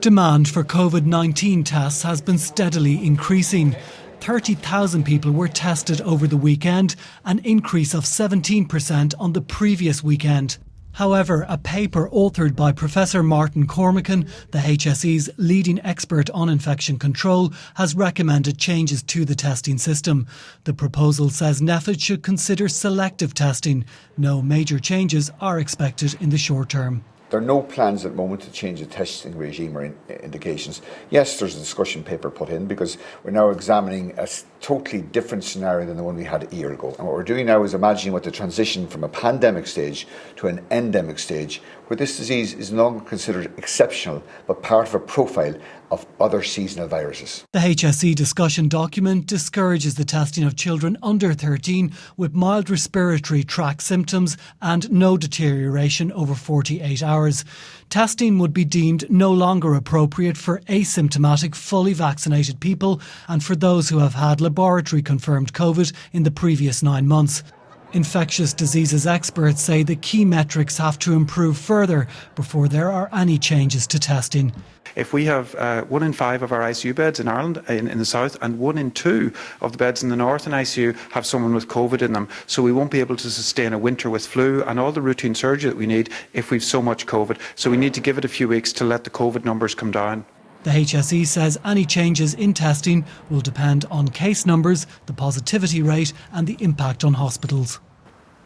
Demand for COVID-19 tests has been steadily increasing. 30,000 people were tested over the weekend, an increase of 17% on the previous weekend. However, a paper authored by Professor Martin Cormican, the HSE's leading expert on infection control, has recommended changes to the testing system. The proposal says NPHET should consider selective testing. No major changes are expected in the short term. There are no plans at the moment to change the testing regime or indications. Yes, there's a discussion paper put in because we're now examining a totally different scenario than the one we had a year ago. And what we're doing now is imagining what the transition from a pandemic stage to an endemic stage, where this disease is no longer considered exceptional but part of a profile of other seasonal viruses. The HSE discussion document discourages the testing of children under 13 with mild respiratory tract symptoms and no deterioration over 48 hours. Testing would be deemed no longer appropriate for asymptomatic, fully vaccinated people and for those who have had laboratory-confirmed COVID in the previous 9 months. Infectious diseases experts say the key metrics have to improve further before there are any changes to testing. If we have 1 in 5 of our ICU beds in Ireland, in the south, and 1 in 2 of the beds in the north in ICU have someone with COVID in them, so we won't be able to sustain a winter with flu and all the routine surgery that we need if we've so much COVID. So we need to give it a few weeks to let the COVID numbers come down. The HSE says any changes in testing will depend on case numbers, the positivity rate and the impact on hospitals.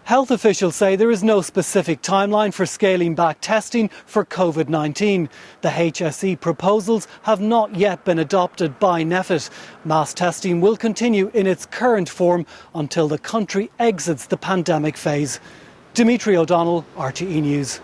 Health officials say there is no specific timeline for scaling back testing for COVID-19. The HSE proposals have not yet been adopted by NPHET. Mass testing will continue in its current form until the country exits the pandemic phase. Dimitri O'Donnell, RTE News.